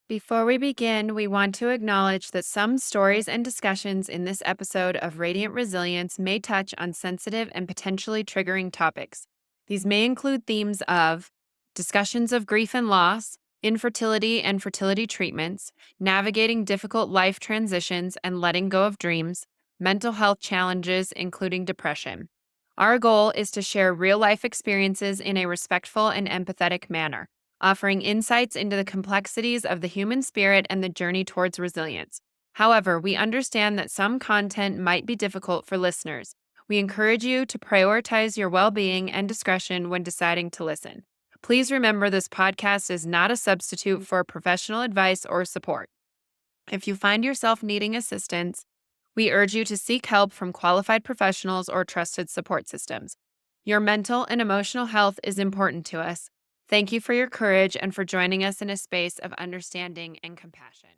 Before we begin, we want to acknowledge that some stories and discussions in this episode of Radiant Resilience may touch on sensitive and potentially triggering topics. These may include themes of discussions of grief and loss, infertility and fertility treatments, navigating difficult life transitions and letting go of dreams, mental health challenges, including depression. Our goal is to share real life experiences in a respectful and empathetic manner, offering insights into the complexities of the human spirit and the journey towards resilience. However, we understand that some content might be difficult for listeners. We encourage you to prioritize your well being and discretion when deciding to listen. Please remember this podcast is not a substitute for professional advice or support. If you find yourself needing assistance, we urge you to seek help from qualified professionals or trusted support systems. Your mental and emotional health is important to us. Thank you for your courage and for joining us in a space of understanding and compassion.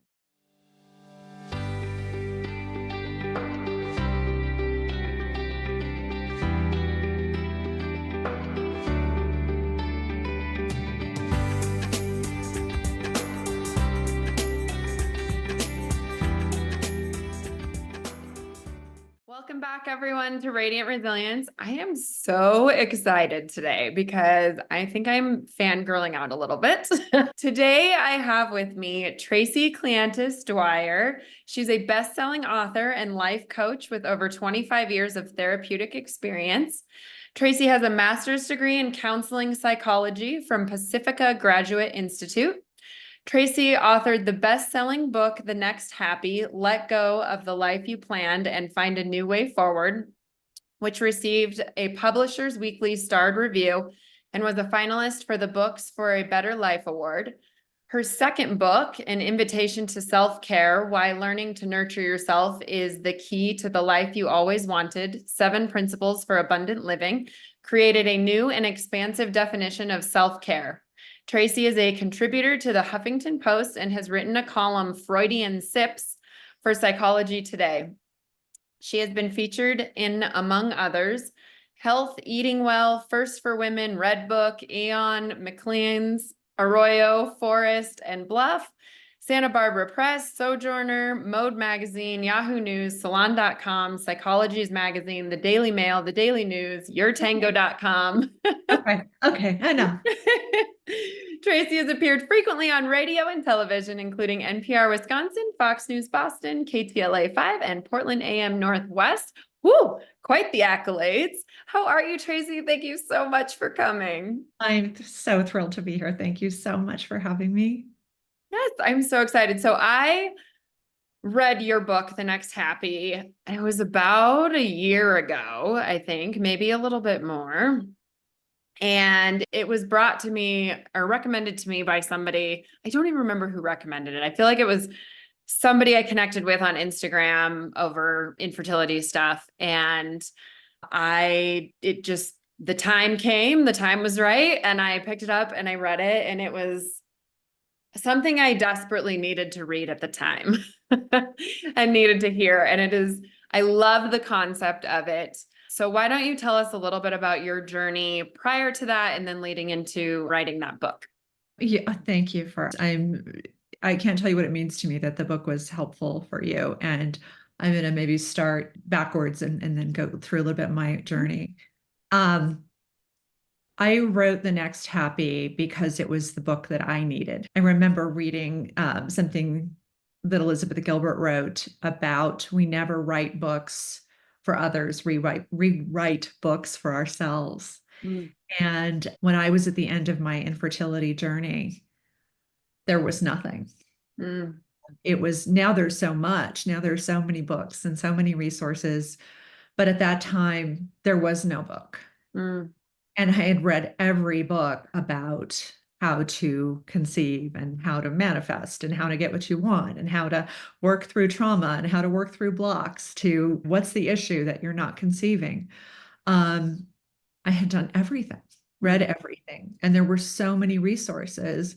Welcome back, everyone, to Radiant Resilience. I am so excited today because I think I'm fangirling out a little bit. Today, I have with me Tracey Cleantis Dwyer. She's a best-selling author and life coach with over 25 years of therapeutic experience. Tracey has a master's degree in counseling psychology from Pacifica Graduate Institute. Tracey authored the best-selling book, The Next Happy, Let Go of the Life You Planned and Find a New Way Forward, which received a Publishers Weekly starred review and was a finalist for the Books for a Better Life Award. Her second book, An Invitation to Self-Care, Why Learning to Nurture Yourself is the Key to the Life You Always Wanted, 7 Principles for Abundant Living, created a new and expansive definition of self-care. Tracey is a contributor to the Huffington Post and has written a column, Freudian Sips, for Psychology Today. She has been featured in, among others, Health, Eating Well, First for Women, Red Book, Aeon, Maclean's, Arroyo, Forest, and Bluff, Santa Barbara Press, Sojourner, Mode Magazine, Yahoo News, Salon.com, Psychologies Magazine, The Daily Mail, The Daily News, YourTango.com. Okay, I know. Tracey has appeared frequently on radio and television, including NPR Wisconsin, Fox News Boston, KTLA 5, and Portland AM Northwest. Woo, quite the accolades. How are you, Tracey? Thank you so much for coming. I'm so thrilled to be here. Thank you so much for having me. Yes, I'm so excited. So I read your book, The Next Happy. It was about a year ago, I think, maybe a little bit more. And it was brought to me or recommended to me by somebody. I don't even remember who recommended it. I feel like it was somebody I connected with on Instagram over infertility stuff. And the time came, the time was right. And I picked it up and I read it, and it was something I desperately needed to read at the time and needed to hear. And I love the concept of it. So why don't you tell us a little bit about your journey prior to that and then leading into writing that book? Yeah, thank you I can't tell you what it means to me that the book was helpful for you. And I'm going to maybe start backwards and then go through a little bit of my journey. I wrote The Next Happy because it was the book that I needed. I remember reading something that Elizabeth Gilbert wrote about we never write books for others, rewrite books for ourselves. Mm. And when I was at the end of my infertility journey, there was nothing. Mm. It was, now there's so much. Now there's so many books and so many resources. But at that time, there was no book. Mm. And I had read every book about how to conceive and how to manifest and how to get what you want and how to work through trauma and how to work through blocks to what's the issue that you're not conceiving. I had done everything, read everything, and there were so many resources.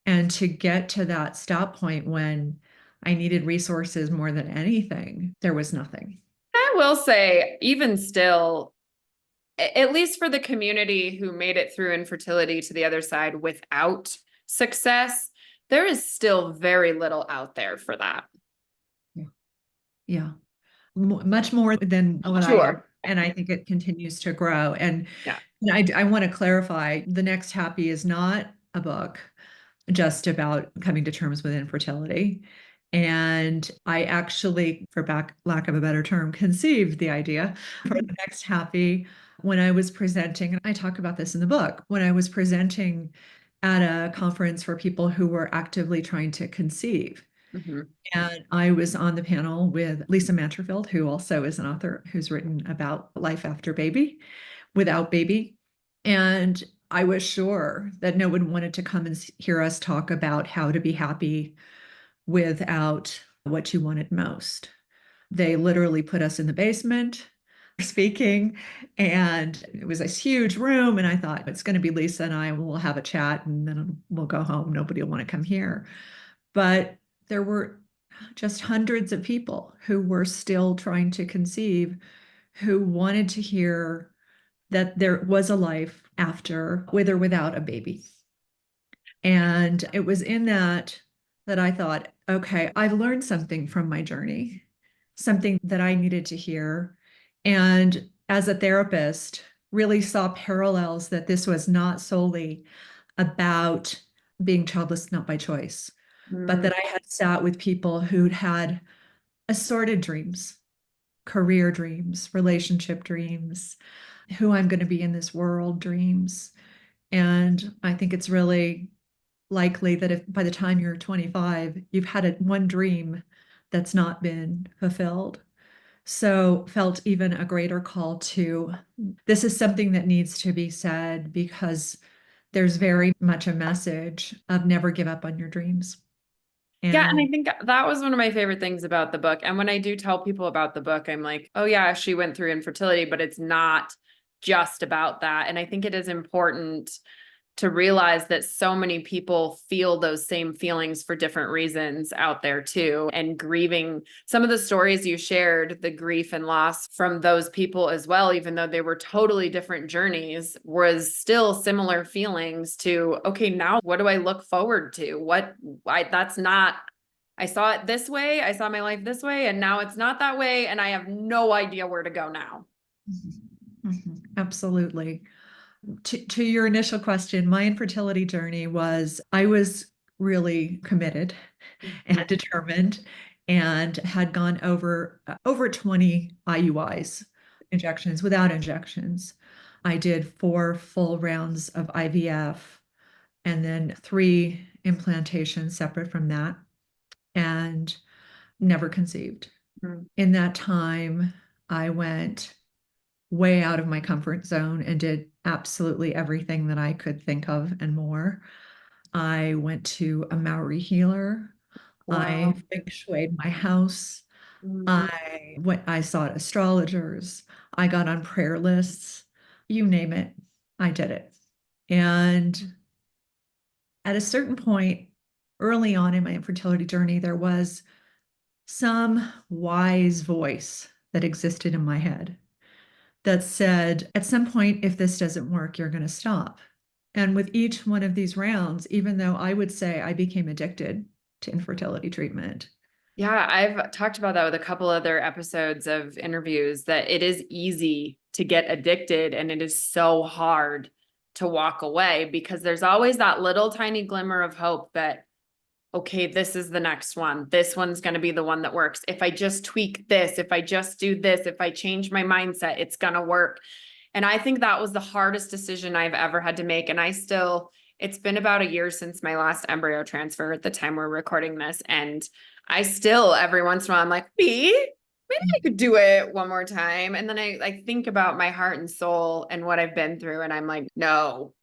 And to get to that stop point when I needed resources more than anything, there was nothing. I will say, even still, at least for the community who made it through infertility to the other side without success, There is still very little out there for that. Yeah. Yeah. Much more than what I ever, Sure. and I think it continues to grow. And Yeah. I want to clarify, The Next Happy is not a book just about coming to terms with infertility. And I actually, for lack of a better term, conceived the idea for The Next Happy when I was presenting, and I talk about this in the book, when I was presenting at a conference for people who were actively trying to conceive. Mhm. And I was on the panel with Lisa Manterfield, who also is an author who's written about life after baby, without baby. And I was sure that no one wanted to come and hear us talk about how to be happy without what you wanted most. They literally put us in the basement speaking, and it was this huge room. And I thought, it's going to be Lisa and I, and we'll have a chat and then we'll go home. Nobody will want to come here. But there were just hundreds of people who were still trying to conceive, who wanted to hear that there was a life after, with or without a baby. And it was in that I thought, okay, I've learned something from my journey, something that I needed to hear. And as a therapist, really saw parallels that this was not solely about being childless, not by choice, but Mm. that I had sat with people who'd had assorted dreams, career dreams, relationship dreams, who I'm going to be in this world dreams. And I think it's really likely that if by the time you're 25, you've had one dream that's not been fulfilled. So felt even a greater call to, this is something that needs to be said, because there's very much a message of never give up on your dreams. Yeah, and I And think that was one of my favorite things about the book. And when I do tell people about the book, I'm like, oh yeah, she went through infertility, but it's not just about that. And I think it is important to realize that so many people feel those same feelings for different reasons out there too. And grieving some of the stories you shared, the grief and loss from those people as well, even though they were totally different journeys, was still similar feelings to, okay, now what do I look forward to? That's not, I saw it this way, I saw my life this way, and now it's not that way. And I have no idea where to go now. absolutely. To your initial question, my infertility journey was, I was really committed and determined, and had gone over 20 IUIs, injections, without injections. I did 4 full rounds of IVF and then 3 implantations separate from that, and never conceived. Mm-hmm. In that time, I went way out of my comfort zone and did absolutely everything that I could think of and more. I went to a Maori healer. I Wow. feng shuied my house. Mm-hmm. I sought astrologers. I got on prayer lists. You name it, I did it. And at a certain point early on in my infertility journey, there was some wise voice that existed in my head that said, at some point, if this doesn't work, you're going to stop. And with each one of these rounds, even though I would say I became addicted to infertility treatment. Yeah, I've talked about that with a couple other episodes of interviews, that it is easy to get addicted and it is so hard to walk away, because there's always that little tiny glimmer of hope that, okay, this is the next one. This one's going to be the one that works. If I just tweak this, if I just do this, if I change my mindset, it's going to work. And I think that was the hardest decision I've ever had to make. And it's been about a year since my last embryo transfer at the time we're recording this. And I still, every once in a while, I'm like, maybe I could do it one more time. And then I think about my heart and soul and what I've been through. And I'm like, no.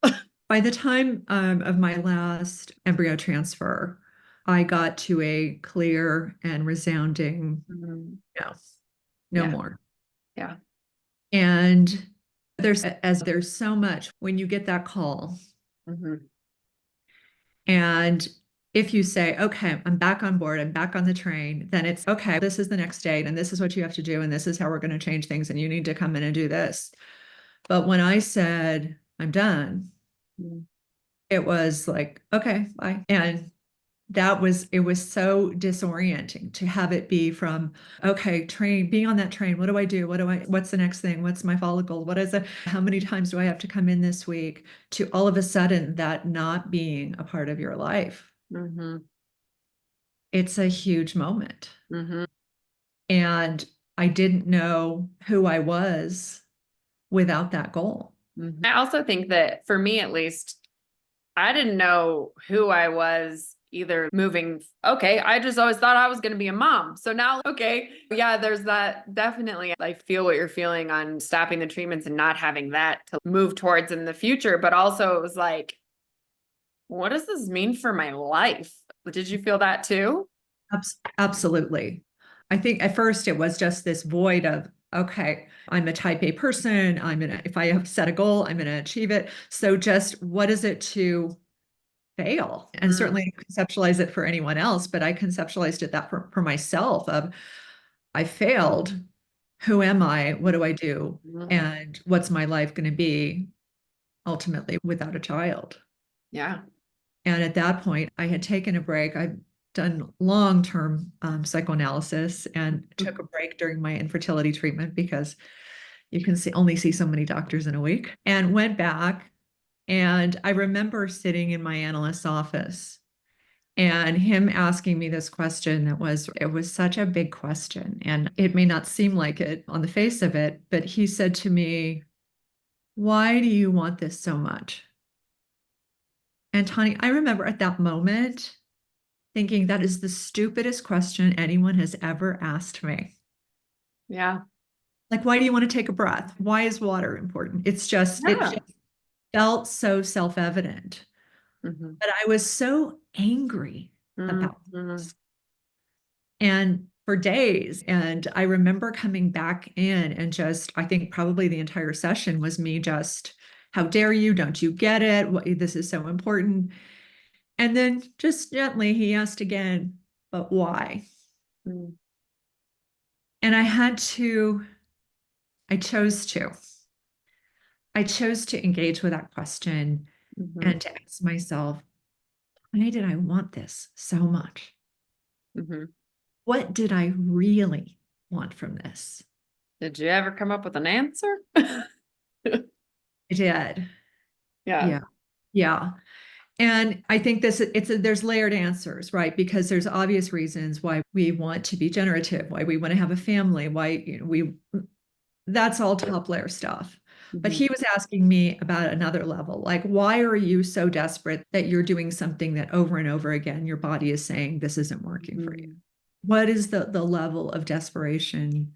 By the time of my last embryo transfer, I got to a clear and resounding Mhm. no, no Yeah. more. Yeah. And there's so much when you get that call. Mhm. And if you say, okay, I'm back on board, I'm back on the train, then it's okay, this is the next date, and this is what you have to do, and this is how we're going to change things, and you need to come in and do this. But when I said, I'm done, Mhm. it was like, okay, bye. And it was so disorienting to have it be from, okay, train, being on that train, what do I do? What's the next thing? What's my follicle? What is it? How many times do I have to come in this week? To all of a sudden that not being a part of your life. Mm-hmm. It's a huge moment. Mm-hmm. And I didn't know who I was without that goal. Mm-hmm. I also think that for me, at least, I didn't know who I was either moving. Okay. I just always thought I was going to be a mom. So now, okay. Yeah, there's that. Definitely. I feel what you're feeling on stopping the treatments and not having that to move towards in the future. But also it was like, what does this mean for my life? Did you feel that too? Absolutely. I think at first it was just this void of, okay, I'm a type A person. If I have set a goal, I'm going to achieve it. So just what is it to fail? And certainly conceptualize it for anyone else, but I conceptualized it that for myself of I failed. Who am I? What do I do? And what's my life going to be ultimately without a child? Yeah. And at that point, I had taken a break. I've done long-term psychoanalysis and took a break during my infertility treatment because you can only see so many doctors in a week, and went back. And I remember sitting in my analyst's office and him asking me this question it was such a big question. And it may not seem like it on the face of it, but he said to me, "Why do you want this so much?" And Tawny, I remember at that moment thinking that is the stupidest question anyone has ever asked me. Yeah. Like, why do you want to take a breath? Why is water important? It just felt so self-evident. Mm-hmm. But I was so angry about this. And for days. And I remember coming back in and just, I think probably the entire session was me just, how dare you? Don't you get it? This is so important. And then just gently, he asked again, but why? Mm-hmm. And I chose to. I chose to engage with that question and to ask myself, why did I want this so much? Mm-hmm. What did I really want from this? Did you ever come up with an answer? I did. Yeah. Yeah. Yeah. And I think there's layered answers, right? Because there's obvious reasons why we want to be generative, why we want to have a family, why that's all top layer stuff. But he was asking me about another level, like, why are you so desperate that you're doing something that over and over again your body is saying this isn't working for you? What is the level of desperation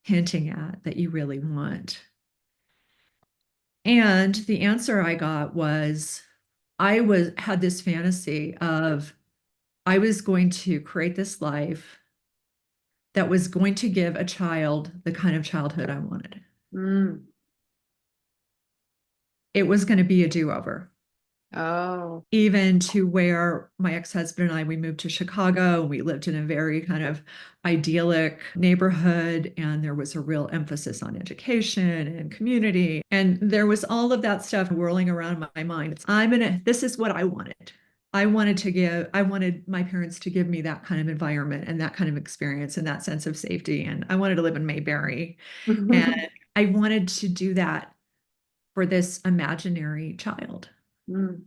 hinting at that you really want? And the answer I got was had this fantasy of I was going to create this life that was going to give a child the kind of childhood I wanted. Mm. It was going to be a do-over. Oh. Even to where my ex-husband and I, we moved to Chicago and we lived in a very kind of idyllic neighborhood. And there was a real emphasis on education and community. And there was all of that stuff whirling around my mind. This is what I wanted. I wanted my parents to give me that kind of environment and that kind of experience and that sense of safety. And I wanted to live in Mayberry. And I wanted to do that for this imaginary child. Mm.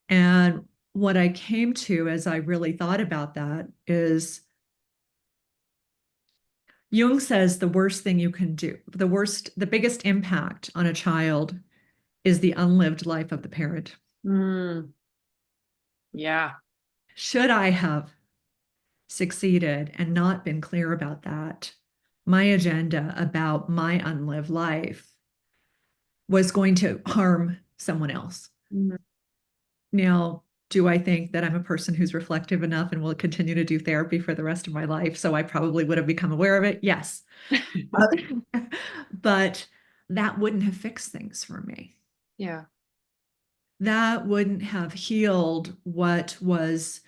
And what I came to as I really thought about that is Jung says the worst thing you can do, the biggest impact on a child is the unlived life of the parent. Mm. Yeah. Should I have succeeded and not been clear about that, my agenda about my unlived life was going to harm someone else. Mm. Now, do I think that I'm a person who's reflective enough and will continue to do therapy for the rest of my life? So I probably would have become aware of it. Yes. But that wouldn't have fixed things for me. Yeah. That wouldn't have healed what was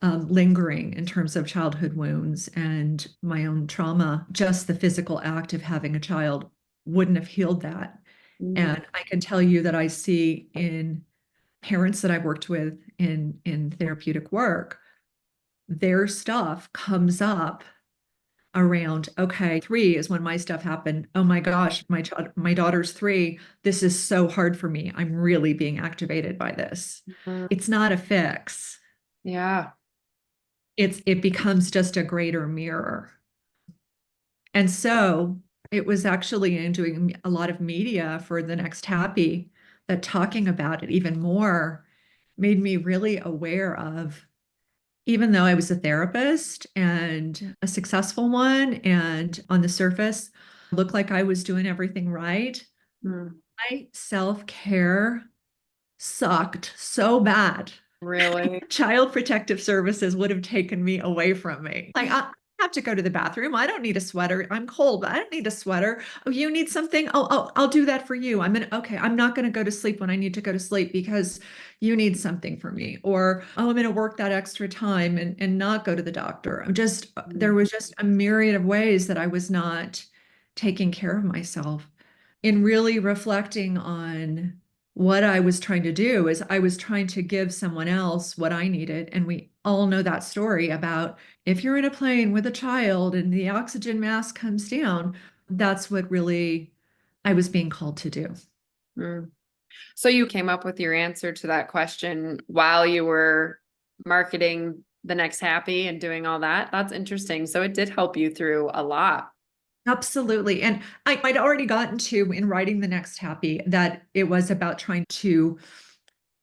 lingering in terms of childhood wounds and my own trauma. Just the physical act of having a child wouldn't have healed that. Mm. And I can tell you that I see in parents that I've worked with in therapeutic work, their stuff comes up around, okay, 3 is when my stuff happened. Oh my gosh, my daughter's 3. This is so hard for me. I'm really being activated by this. Mm. It's not a fix. Yeah. It becomes just a greater mirror. And so it was actually in doing a lot of media for the next happy that talking about it even more made me really aware of, even though I was a therapist and a successful one, and on the surface looked like I was doing everything right, Mm. my self-care sucked so bad. Really? Child Protective Services would have taken me away from me. Like, I have to go to the bathroom. I don't need a sweater. I'm cold, but I don't need a sweater. Oh, you need something? I'll do that for you. Okay, I'm not going to go to sleep when I need to go to sleep because you need something for me. Or, oh, I'm going to work that extra time and not go to the doctor. There Mm. was just a myriad of ways that I was not taking care of myself. In really reflecting on what I was trying to do is I was trying to give someone else what I needed. And we all know that story about if you're in a plane with a child and the oxygen mask comes down, that's what really I was being called to do. Mm. So you came up with your answer to that question while you were marketing the next happy and doing all that. That's interesting. So it did help you through a lot. Absolutely. And I'd already gotten to in writing the next happy that it was about trying to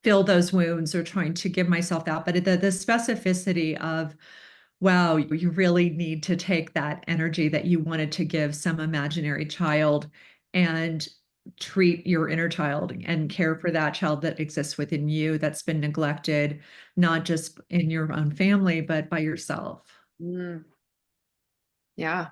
fill those wounds or trying to give myself that. But the specificity of, wow, you really need to take that energy that you wanted to give some imaginary child and treat your inner child and care for that child that exists within you that's been neglected, not just in your own family, but by yourself. Mm. Yeah,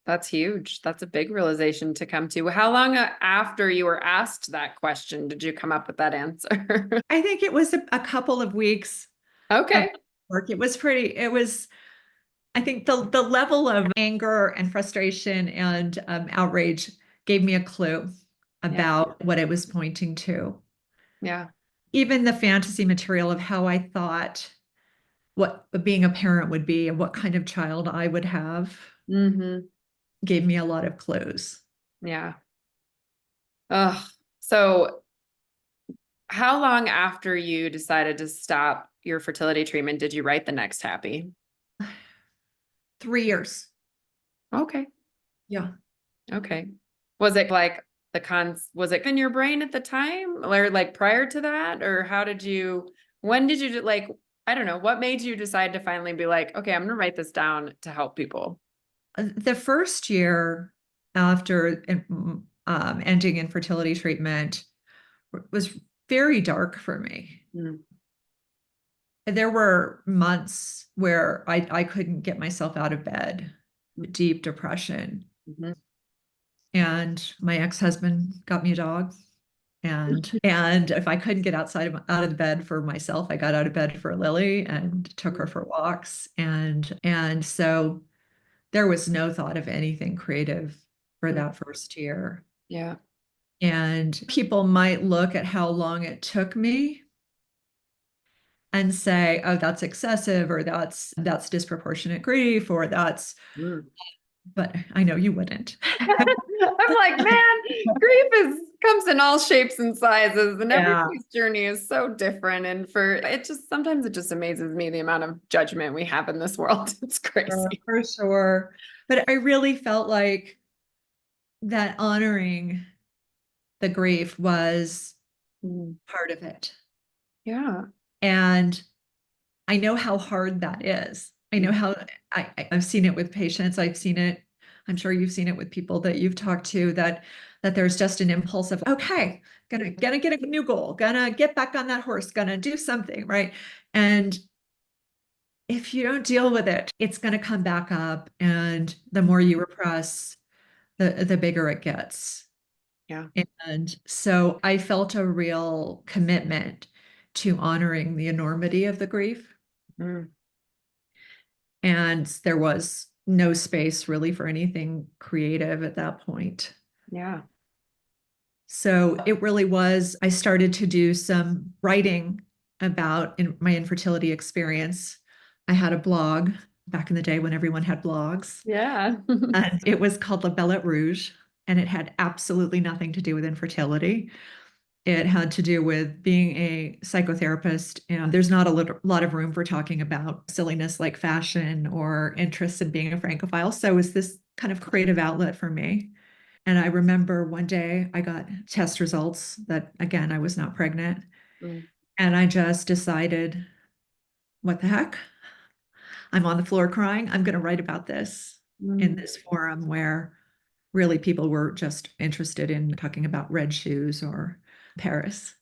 that's huge. That's a big realization to come to. How long after you were asked that question did you come up with that answer? I think it was a couple of weeks of Okay. work. I think the level of anger and frustration and outrage gave me a clue Yeah. about what it was pointing to. Yeah. Even the fantasy material of how I thought what being a parent would be and what kind of child I would have Hmm. gave me a lot of clues. Yeah. Ugh. So how long after you decided to stop your fertility treatment did you write the next happy? 3 years. Okay. Yeah. Okay. Was it like was it in your brain at the time or like prior to that? Or when did you like, I don't know, what made you decide to finally be like, okay, I'm going to write this down to help people? The first year after ending infertility treatment was very dark for me. Mm. There were months where I couldn't get myself out of bed, deep depression. Mhm. And my ex-husband got me a dog. And if I couldn't get out of the bed for myself, I got out of bed for Lily and took her for walks. And so there was no thought of anything creative for Mm. that first year. Yeah. And people might look at how long it took me and say, oh, that's excessive, or that's disproportionate grief, or that's, Mm. but I know you wouldn't. I'm like, man, grief comes in all shapes and sizes, and Yeah, everybody's journey is so different. And sometimes it just amazes me the amount of judgment we have in this world. It's crazy. for sure. But I really felt like that honoring the grief was Mm. part of it. Yeah. And I know how hard that is. I know how I've seen it with patients. I've seen it. I'm sure you've seen it with people that you've talked to that there's just an impulse of, okay, gonna get a new goal, gonna get back on that horse, gonna do something, right? And if you don't deal with it, it's gonna come back up. And the more you repress, the bigger it gets. Yeah. And so I felt a real commitment to honoring the enormity of the grief. Mm. And there was no space really for anything creative at that point. Yeah. So it really was, I started to do some writing about my infertility experience. I had a blog back in the day when everyone had blogs, Yeah. and it was called La Belle Rouge, and it had absolutely nothing to do with infertility. It had to do with being a psychotherapist, and there's not a lot of room for talking about silliness like fashion or interests in being a Francophile. So it was this kind of creative outlet for me. And I remember one day I got test results that, again, I was not pregnant. Mm, And I just decided, what the heck? I'm on the floor crying. I'm going to write about this in mm. this forum where really people were just interested in talking about red shoes or Paris.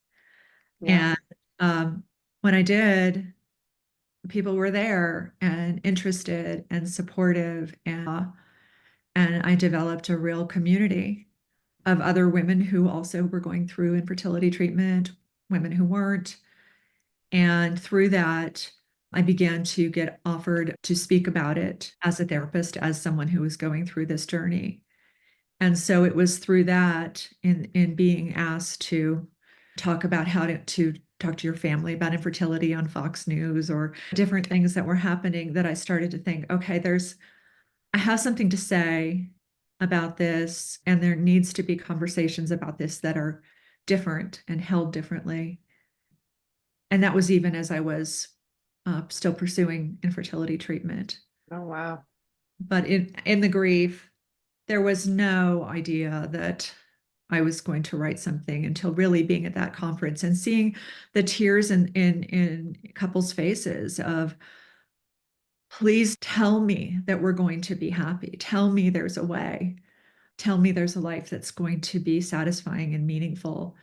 Yeah. And when I did, people were there and interested and supportive. And I developed a real community of other women who also were going through infertility treatment, women who weren't. And through that, I began to get offered to speak about it as a therapist, as someone who was going through this journey. And so it was through that, in being asked to talk about how to talk to your family about infertility on Fox News or different things that were happening, that I started to think, okay, I have something to say about this, and there needs to be conversations about this that are different and held differently. And that was even as I was still pursuing infertility treatment. Oh, wow. But in the grief, there was no idea that I was going to write something until really being at that conference and seeing the tears in couples' faces of, please tell me that we're going to be happy. Tell me there's a way. Tell me there's a life that's going to be satisfying and meaningful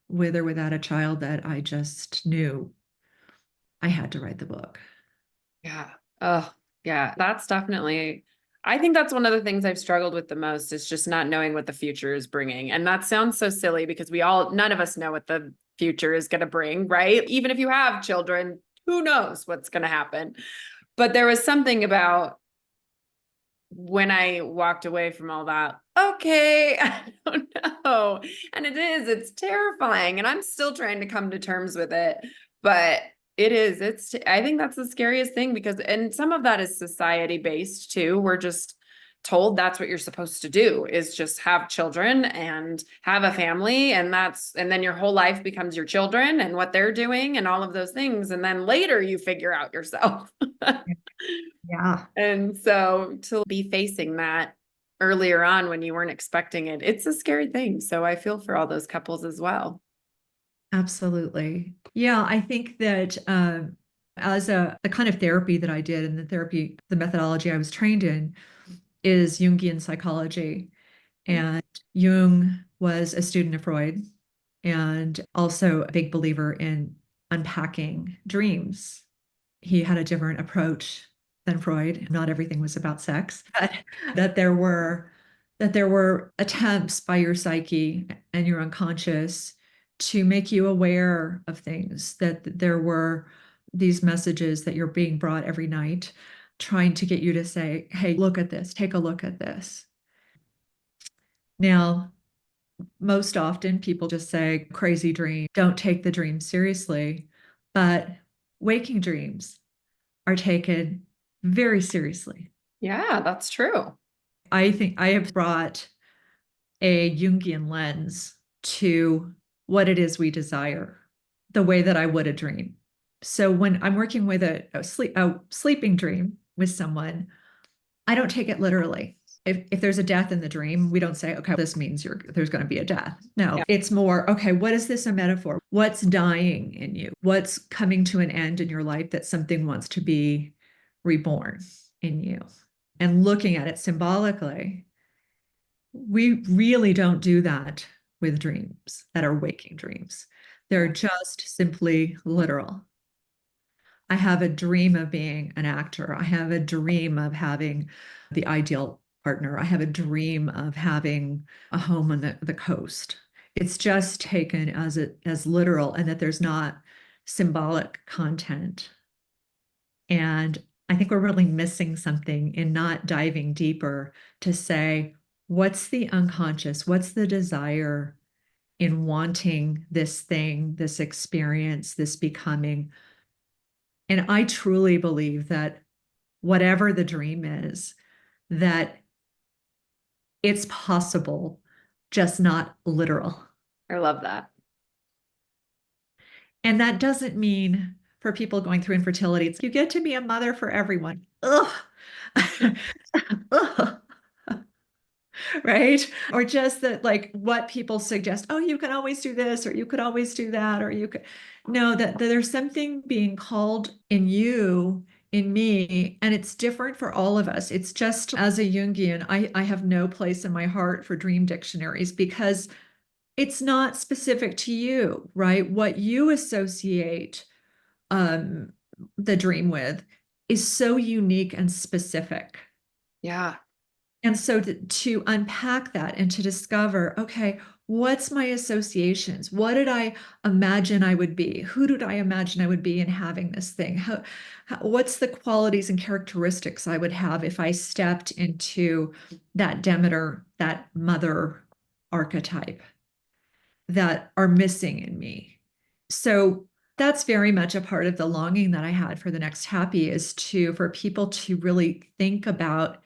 with or without a child. That I just knew I had to write the book. Yeah. Oh, yeah. That's definitely, I think that's one of the things I've struggled with the most is just not knowing what the future is bringing. And that sounds so silly because none of us know what the future is going to bring, right? Even if you have children, who knows what's going to happen. But there was something about when I walked away from all that, okay, I don't know. And it's terrifying. And I'm still trying to come to terms with it. But I think that's the scariest thing and some of that is society based too. We're just told that's what you're supposed to do is just have children and have a family. And then your whole life becomes your children and what they're doing and all of those things. And then later you figure out yourself. Yeah, And so to be facing that earlier on when you weren't expecting it, it's a scary thing. So I feel for all those couples as well. absolutely. Yeah, I think that as the kind of therapy that I did, and the methodology I was trained in is Jungian psychology. And Jung was a student of Freud and also a big believer in unpacking dreams. He had a different approach than Freud. Not everything was about sex, but that there were that there were attempts by your psyche and your unconscious to make you aware of things, that there were these messages that you're being brought every night, trying to get you to say, hey, look at this, take a look at this. Now, most often people just say crazy dream, don't take the dream seriously, but waking dreams are taken very seriously. Yeah, that's true. I think I have brought a Jungian lens to what it is we desire, the way that I would a dream. So when I'm working with a sleeping dream with someone, I don't take it literally. If there's a death in the dream, we don't say, okay, this means there's going to be a death. No, Yeah. it's more, okay, what is this a metaphor? What's dying in you? What's coming to an end in your life that something wants to be reborn in you? And looking at it symbolically, we really don't do that with dreams that are waking dreams. They're Yeah. just simply literal. I have a dream of being an actor. I have a dream of having the ideal partner. I have a dream of having a home on the coast. It's just taken as literal, and that there's not symbolic content. And I think we're really missing something in not diving deeper to say, what's the unconscious? What's the desire in wanting this thing, this experience, this becoming. And I truly believe that whatever the dream is, that it's possible, just not literal. I love that. And that doesn't mean for people going through infertility, it's you get to be a mother for everyone. Ugh. Ugh. Right? Or just that, like what people suggest, oh, you can always do this, or you could always do that, or you could know that there's something being called in you, in me, and it's different for all of us. It's just as a Jungian, I have no place in my heart for dream dictionaries because it's not specific to you, right? What you associate um, the dream with is so unique and specific. Yeah. And so to unpack that and to discover, okay, what's my associations? What did I imagine I would be? Who did I imagine I would be in having this thing? What's the qualities and characteristics I would have if I stepped into that Demeter, that mother archetype that are missing in me? So that's very much a part of the longing that I had for the next happy is for people to really think about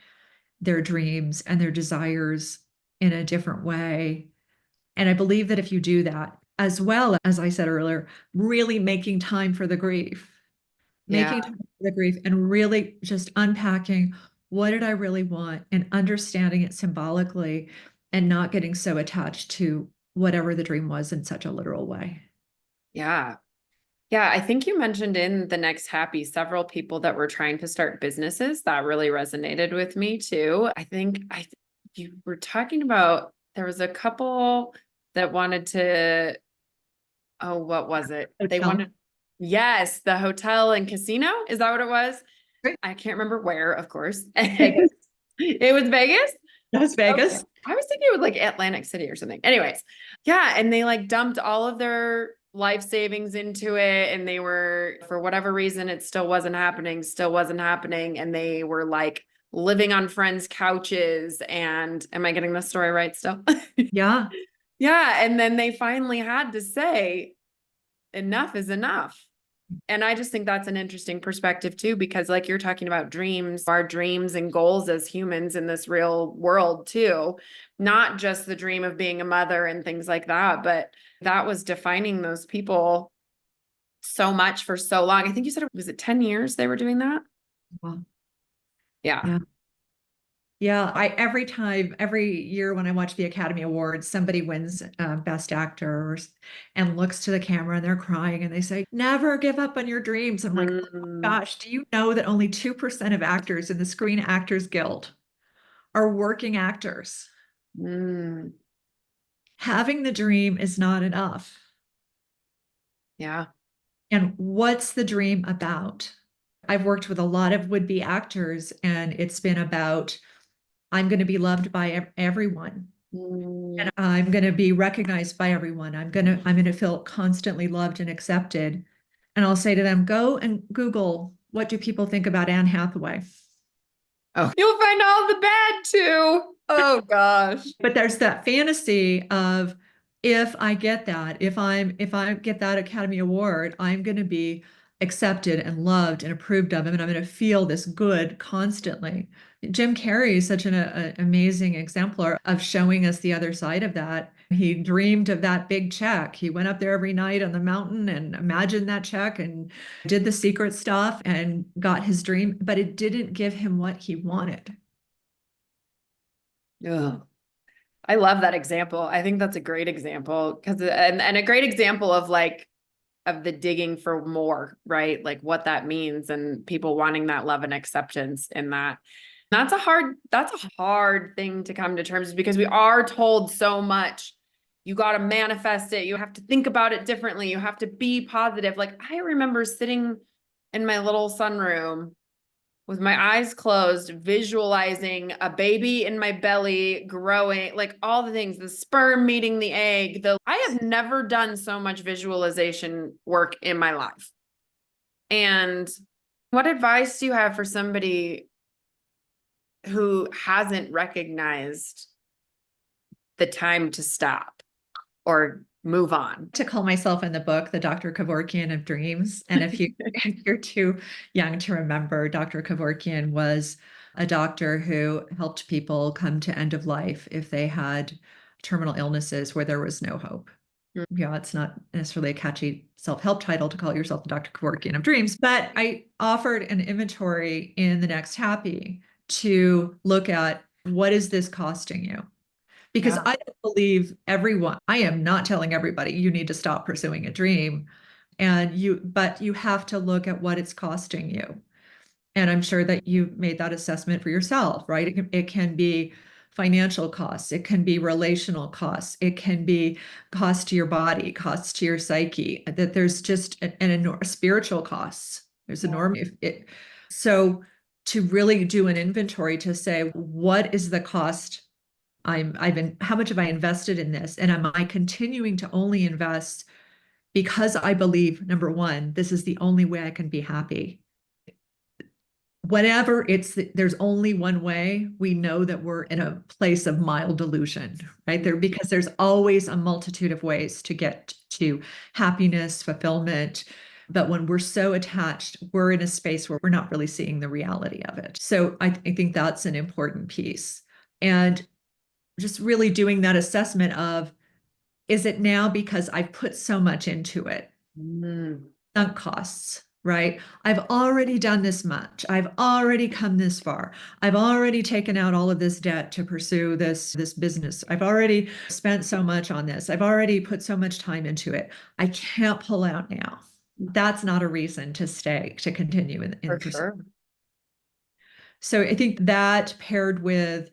their dreams and their desires in a different way. And I believe that if you do that, as well as I said earlier, really making time for the grief, Yeah. making time for the grief and really just unpacking what did I really want and understanding it symbolically and not getting so attached to whatever the dream was in such a literal way. Yeah. Yeah, I think you mentioned in the next happy several people that were trying to start businesses. That really resonated with me too. I think you were talking about there was a couple that wanted to, oh, what was it? They Hotel. wanted, yes, the hotel and casino. Is that what it was? Right. I can't remember where, of course. Vegas. It was Vegas. Las Okay. Vegas. I was thinking it was like Atlantic City or something. Anyways, yeah, and they like dumped all of their life savings into it, and they were, for whatever reason, it still wasn't happening, and they were like living on friends' couches. And am I getting the story right still? Yeah. Yeah, and then they finally had to say, enough is enough. And I just think that's an interesting perspective too, because like you're talking about dreams, our dreams and goals as humans in this real world too, not just the dream of being a mother and things like that, but that was defining those people so much for so long. I think you said, was it 10 years they were doing that? Wow. Yeah. Yeah. Yeah, every year when I watch the Academy Awards, somebody wins Best Actor and looks to the camera and they're crying and they say, "Never give up on your dreams." I'm like, oh my Mm, gosh, do you know that only 2% of actors in the Screen Actors Guild are working actors? mm, Having the dream is not enough. yeah. And what's the dream about? I've worked with a lot of would-be actors, and it's been about I'm going to be loved by everyone. Mm. And I'm going to be recognized by everyone. I'm going to feel constantly loved and accepted. And I'll say to them, go and Google, what do people think about Anne Hathaway? Oh, you'll find all the bad too. Oh gosh. But there's that fantasy of if I get that, if I get that Academy Award, I'm going to be accepted and loved and approved of, and I'm going to feel this good constantly. Jim Carrey is such an amazing exemplar of showing us the other side of that. He dreamed of that big check. He went up there every night on the mountain and imagined that check and did the secret stuff and got his dream, but it didn't give him what he wanted. Yeah. I love that example. I think that's a great example because and a great example of like of the digging for more, right? Like what that means and people wanting that love and acceptance in that. That's a hard thing to come to terms with because we are told so much. You got to manifest it. You have to think about it differently. You have to be positive. Like I remember sitting in my little sunroom with my eyes closed, visualizing a baby in my belly growing, like all the things, the sperm meeting the egg. I have never done so much visualization work in my life. And what advice do you have for somebody who hasn't recognized the time to stop? or move on. To call myself in the book the Dr. Kevorkian of dreams. And if you're too young to remember, Dr. Kevorkian was a doctor who helped people come to end of life if they had terminal illnesses where there was no hope. Mm. Yeah, it's not necessarily a catchy self-help title to call yourself the Dr. Kevorkian of dreams, but I offered an inventory in the Next Happy to look at what is this costing you? Because Yeah. I don't believe everyone, I am not telling everybody you need to stop pursuing a dream. But you have to look at what it's costing you. And I'm sure that you made that assessment for yourself, right? It can be financial costs, it can be relational costs, it can be cost to your body, costs to your psyche, that there's just an enormous spiritual costs. There's enormous, so to really do an inventory to say, what is the cost how much have I invested in this? And am I continuing to only invest because I believe, number one, this is the only way I can be happy? Whenever there's only one way, we know that we're in a place of mild delusion, right? Because there's always a multitude of ways to get to happiness, fulfillment. But when we're so attached, we're in a space where we're not really seeing the reality of it. So I think that's an important piece. And just really doing that assessment of, is it now because I've put so much into it? Sunk costs, right? I've already done this much. I've already come this far. I've already taken out all of this debt to pursue this business. I've already spent so much on this. I've already put so much time into it. I can't pull out now. That's not a reason to continue in For pursuit. sure. So I think that paired with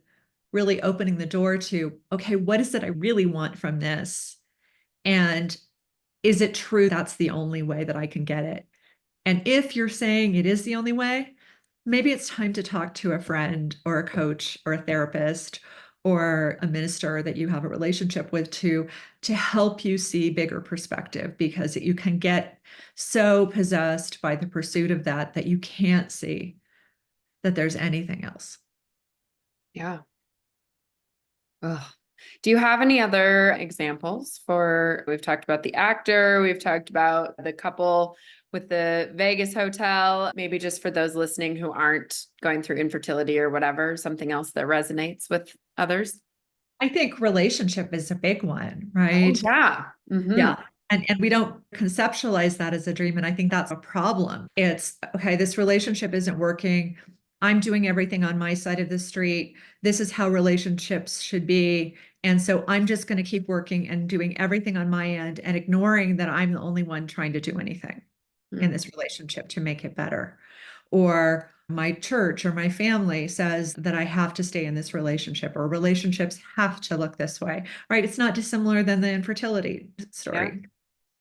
really opening the door to, okay, what is it I really want from this? And is it true that's the only way that I can get it? And if you're saying it is the only way, maybe it's time to talk to a friend or a coach or a therapist or a minister that you have a relationship with to help you see bigger perspective, because you can get so possessed by the pursuit of that you can't see that there's anything else. Yeah. Ugh. Do you have any other examples we've talked about the actor, we've talked about the couple with the Vegas hotel, maybe just for those listening who aren't going through infertility or whatever, something else that resonates with others? I think relationship is a big one, Oh, right? yeah. Mm-hmm. Yeah. And we don't conceptualize that as a dream. And I think that's a problem. It's okay, this relationship isn't working. I'm doing everything on my side of the street. This is how relationships should be. And so I'm just going to keep working and doing everything on my end and ignoring that I'm the only one trying to do anything in this relationship to make it better. Or my church or my family says that I have to stay in this relationship, or relationships have to look this way, right? It's not dissimilar than the infertility story. Yeah.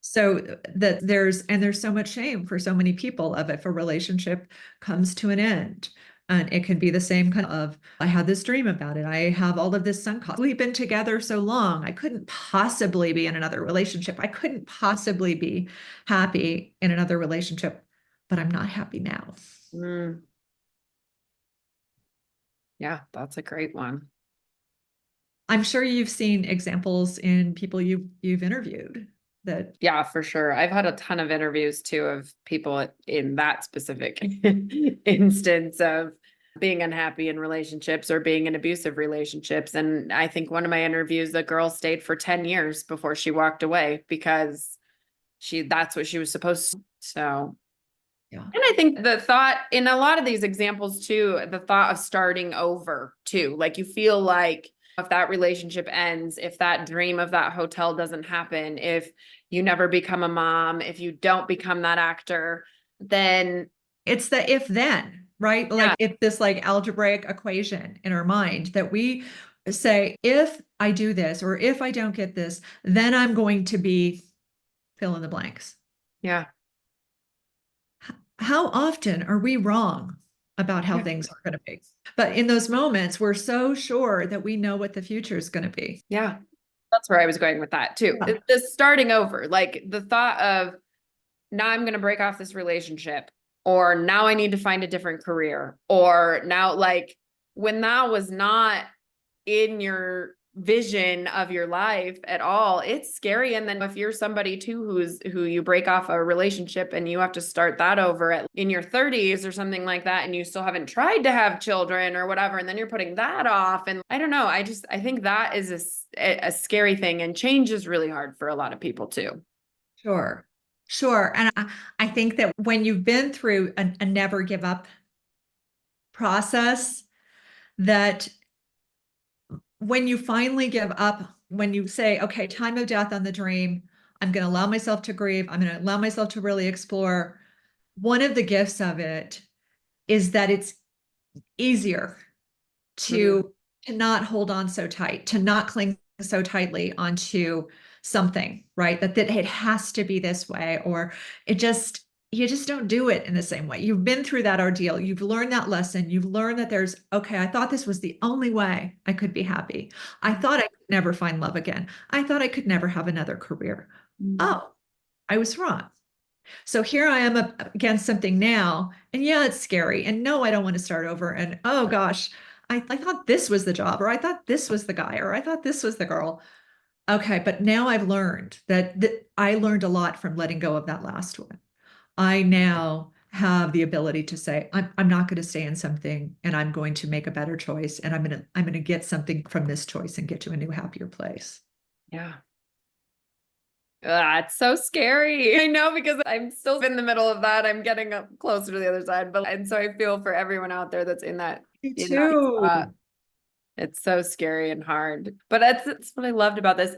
So that there's so much shame for so many people of if a relationship comes to an end. And it can be the same kind of, I had this dream about it. I have all of this sunk cost. We've been together so long. I couldn't possibly be in another relationship. I couldn't possibly be happy in another relationship, but I'm not happy now. Mm. Yeah, that's a great one. I'm sure you've seen examples in people you've interviewed that. Yeah, for sure. I've had a ton of interviews too of people in that specific instance of being unhappy in relationships or being in abusive relationships. And I think one of my interviews, the girl stayed for 10 years before she walked away because that's what she was supposed to. So, Yeah. and I think the thought in a lot of these examples too, the thought of starting over too, like you feel like if that relationship ends, if that dream of that hotel doesn't happen, if you never become a mom, if you don't become that actor, then it's the if then, right? Like it's this like algebraic equation in our mind that we say, if I do this, or if I don't get this, then I'm going to be fill in the blanks. Yeah. How often are we wrong about how things are going to be? But in those moments, we're so sure that we know what the future is going to be. Yeah. That's where I was going with that too. Yeah. The starting over, like the thought of now I'm going to break off this relationship, or now I need to find a different career, or now like when that was not in your vision of your life at all, it's scary. And then if you're somebody too who you break off a relationship and you have to start that over in your 30s or something like that, and you still haven't tried to have children or whatever, and then you're putting that off. And I don't know, I think that is a scary thing, and change is really hard for a lot of people too. Sure. Sure. And I think that when you've been through a never give up process, that when you finally give up, when you say, okay, time of death on the dream, I'm going to allow myself to grieve, I'm going to allow myself to really explore. One of the gifts of it is that it's easier Mm-hmm. to not hold on so tight, to not cling so tightly onto something, right? That it has to be this way, or you just don't do it in the same way. You've been through that ordeal. You've learned that lesson. You've learned that okay, I thought this was the only way I could be happy. I thought I could never find love again. I thought I could never have another career. Mm-hmm. Oh, I was wrong. So here I am up against something now, and yeah, it's scary. And no, I don't want to start over. And oh gosh, I thought this was the job, or I thought this was the guy, or I thought this was the girl. Okay, but now I've learned that I learned a lot from letting go of that last one. I now have the ability to say, I'm not going to stay in something, and I'm going to make a better choice, and I'm going to get something from this choice and get to a new, happier place. Yeah. It's so scary. I know, because I'm still in the middle of that. I'm getting up closer to the other side, and so I feel for everyone out there that's Me in that too. spot. It's so scary and hard. But that's what I loved about this.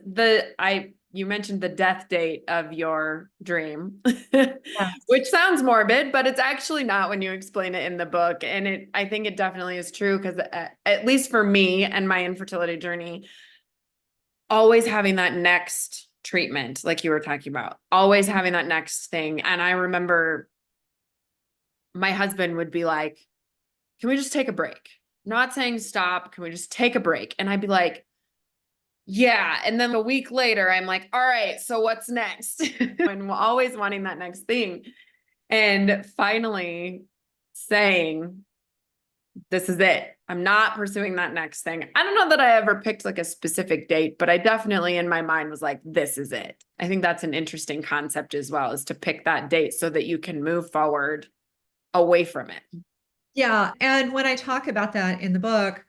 You mentioned the death date of your dream, which sounds morbid, but it's actually not when you explain it in the book. And I think it definitely is true, because at least for me and my infertility journey, always having that next treatment, like you were talking about, always having that next thing. And I remember my husband would be like, can we just take a break? I'm not saying stop. Can we just take a break? And I'd be like, yeah. And then a week later, I'm like, all right, so what's next? And always wanting that next thing. And finally saying, this is it. I'm not pursuing that next thing. I don't know that I ever picked like a specific date, but I definitely in my mind was like, this is it. I think that's an interesting concept as well, is to pick that date so that you can move forward away from it. Yeah. And when I talk about that in the book,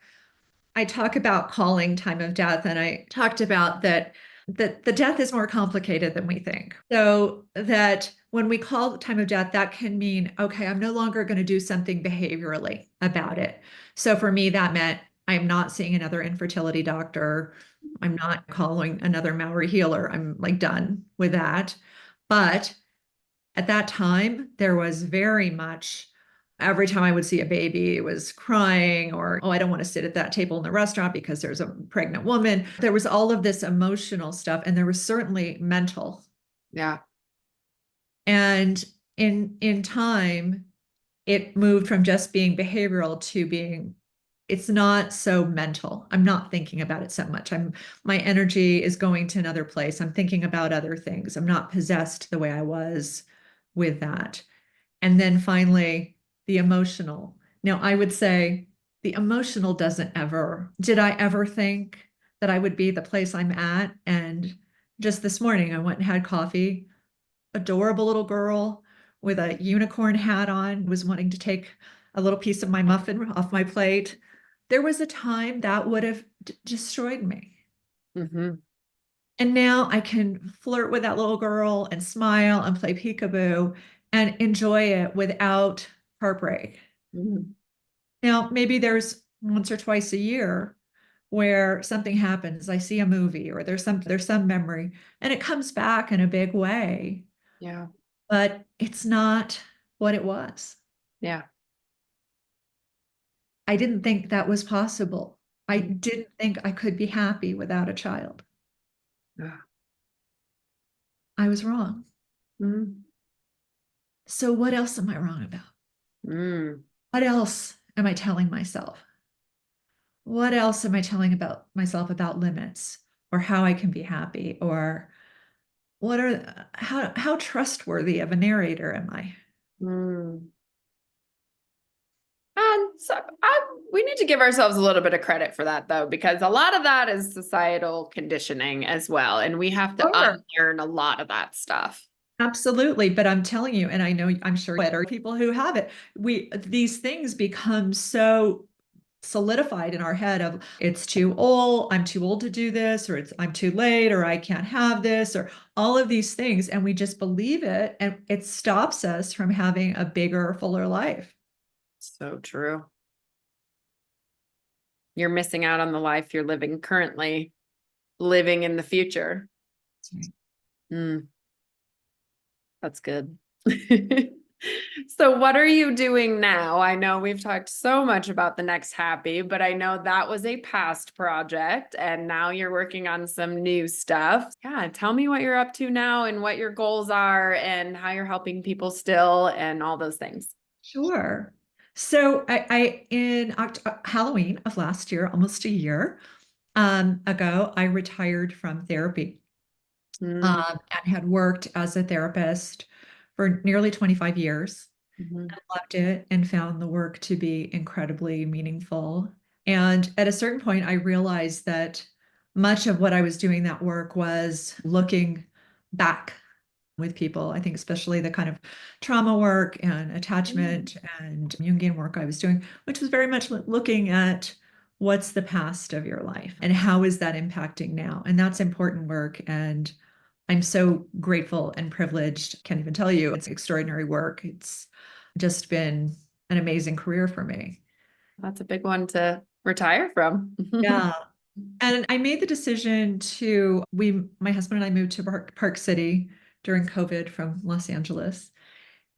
I talk about calling time of death, and I talked about that the death is more complicated than we think. So that when we call time of death, that can mean, okay, I'm no longer going to do something behaviorally about it. So for me, that meant I'm not seeing another infertility doctor. I'm not calling another Maori healer. I'm like done with that. But at that time, there was very much every time I would see a baby, it was crying, or, oh, I don't want to sit at that table in the restaurant because there's a pregnant woman. There was all of this emotional stuff, and there was certainly mental. Yeah. And in time, it moved from just being behavioral to being, it's not so mental. I'm not thinking about it so much. My energy is going to another place. I'm thinking about other things. I'm not possessed the way I was with that. And then finally, the emotional. Now, I would say the emotional did I ever think that I would be the place I'm at? And just this morning, I went and had coffee. Adorable little girl with a unicorn hat on was wanting to take a little piece of my muffin off my plate. There was a time that would have destroyed me. Mm-hmm. And now I can flirt with that little girl and smile and play peekaboo and enjoy it without heartbreak. Mm-hmm. Now, maybe there's once or twice a year where something happens. I see a movie, or there's some memory, and it comes back in a big way, Yeah. but it's not what it was. Yeah. I didn't think that was possible. I didn't think I could be happy without a child. Yeah. I was wrong. Mm-hmm. So what else am I wrong about? Mm. What else am I telling myself? What else am I telling about myself about limits, or how I can be happy, or how trustworthy of a narrator am I? Mm. And So we need to give ourselves a little bit of credit for that, though, because a lot of that is societal conditioning as well. And we have to Sure. unlearn a lot of that stuff. Absolutely. But I'm telling you, and I know I'm sure better people who have it, these things become so solidified in our head of it's too old, I'm too old to do this, or I'm too late, or I can't have this, or all of these things. And we just believe it, and it stops us from having a bigger, fuller life. So true. You're missing out on the life you're living currently, living in the future. Mm, that's good. So what are you doing now? I know we've talked so much about the next happy, but I know that was a past project and now you're working on some new stuff. Yeah, tell me what you're up to now and what your goals are and how you're helping people still and all those things. Sure. So I in Halloween of last year, almost a year ago, I retired from therapy. Mm, And had worked as a therapist for nearly 25 years. mhm. I loved it and found the work to be incredibly meaningful. And at a certain point, I realized that much of what I was doing that work was looking back with people. I think especially the kind of trauma work and attachment and Jungian work I was doing, which was very much looking at what's the past of your life and how is that impacting now? And that's important work. And I'm so grateful and privileged. Can't even tell you, it's extraordinary work. It's just been an amazing career for me. That's a big one to retire from. Yeah. And I made the decision my husband and I moved to Park City during COVID from Los Angeles.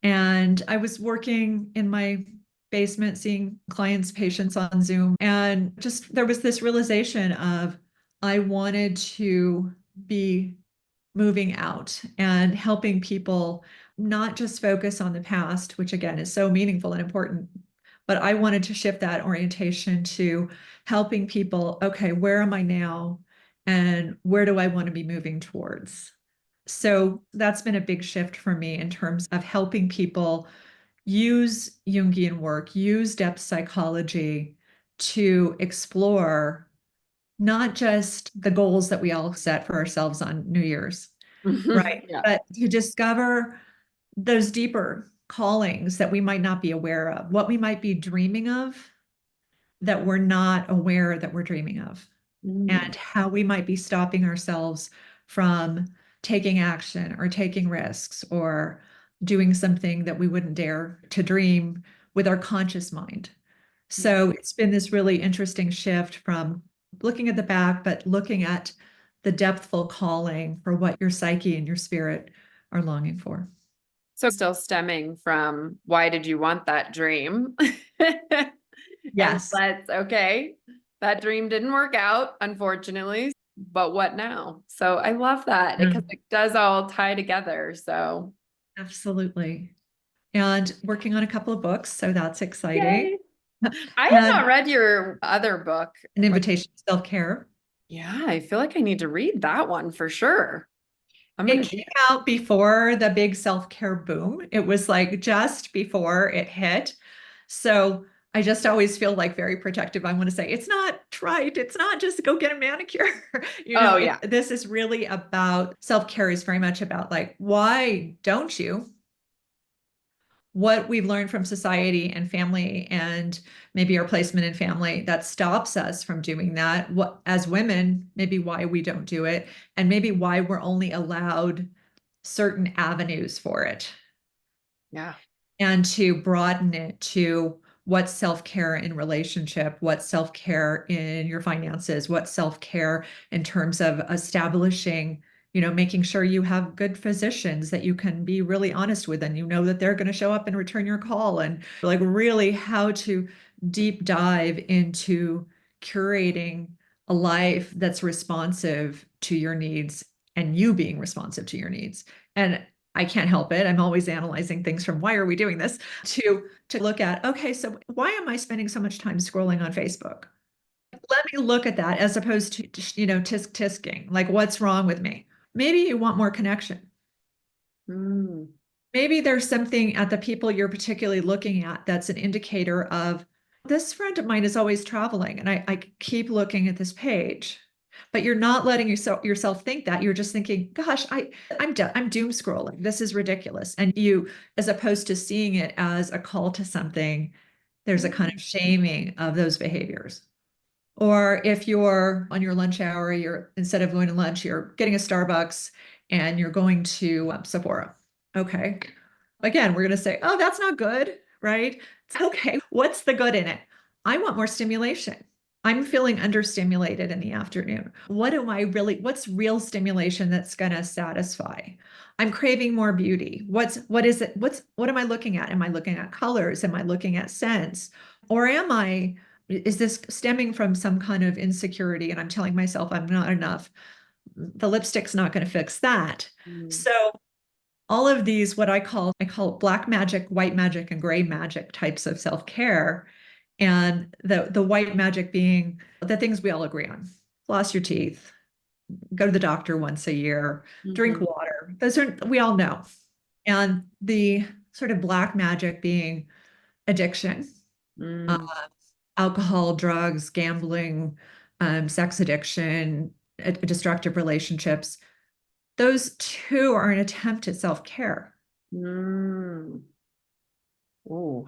And I was working in my basement, seeing clients, patients on Zoom. And just there was this realization of I wanted to be moving out and helping people not just focus on the past, which again is so meaningful and important, but I wanted to shift that orientation to helping people, okay, where am I now? And where do I want to be moving towards? So that's been a big shift for me in terms of helping people use Jungian work, use depth psychology to explore not just the goals that we all set for ourselves on New Year's, right? Yeah. But to discover those deeper callings that we might not be aware of, what we might be dreaming of that we're not aware that we're dreaming of, Mm. and how we might be stopping ourselves from taking action or taking risks or doing something that we wouldn't dare to dream with our conscious mind. So it's been this really interesting shift from looking at the back, but looking at the depthful calling for what your psyche and your spirit are longing for. So still stemming from why did you want that dream? And Yes. okay, that dream didn't work out, unfortunately, but what now? So I love that Yeah, because it does all tie together. So absolutely. And working on a couple of books, so that's exciting. yay. I have Had not read your other book. an Like, invitation to self-care. yeah, I feel like I need to read that one for sure. I'm It gonna came out before the big self-care boom. It was like just before it hit. So I just always feel like very protective. I want to say it's not trite. It's not just go get a manicure. Oh yeah. This is really about self-care is very much about like, why don't you? What we've learned from society and family and maybe our placement in family that stops us from doing that. What as women, maybe why we don't do it, and maybe why we're only allowed certain avenues for it, Yeah. and to broaden it to what's self-care in relationship, what's self-care in your finances, what's self-care in terms of establishing, making sure you have good physicians that you can be really honest with and you know that they're going to show up and return your call, and like really how to deep dive into curating a life that's responsive to your needs and you being responsive to your needs. And I can't help it. I'm always analyzing things from why are we doing this to look at, okay, so why am I spending so much time scrolling on Facebook? Let me look at that as opposed to, tisk tisking, like what's wrong with me? Maybe you want more connection. Mm. Maybe there's something at the people you're particularly looking at that's an indicator of This friend of mine is always traveling, and I keep looking at this page, but you're not letting yourself think that. You're just thinking, gosh, I'm doom scrolling. This is ridiculous. And you, as opposed to seeing it as a call to something, there's a kind of shaming of those behaviors. Or if you're on your lunch hour, you're instead of going to lunch, you're getting a Starbucks and you're going to Sephora. Okay. Again, we're going to say, oh, that's not good, right? It's okay. What's the good in it? I want more stimulation. I'm feeling understimulated in the afternoon. What's real stimulation that's going to satisfy? I'm craving more beauty. What is it? What am I looking at? Am I looking at colors? Am I looking at scents? Or is this stemming from some kind of insecurity and I'm telling myself I'm not enough? The lipstick's not going to fix that. Mm. So all of these, what I call black magic, white magic, and gray magic types of self-care. And the white magic being the things we all agree on. Floss your teeth, go to the doctor once a year, drink Mhm. water. Those are, we all know. And the sort of black magic being addiction, uh, Mm. alcohol, drugs, gambling, sex addiction, destructive relationships. Those two are an attempt at self-care. Mm. Ooh.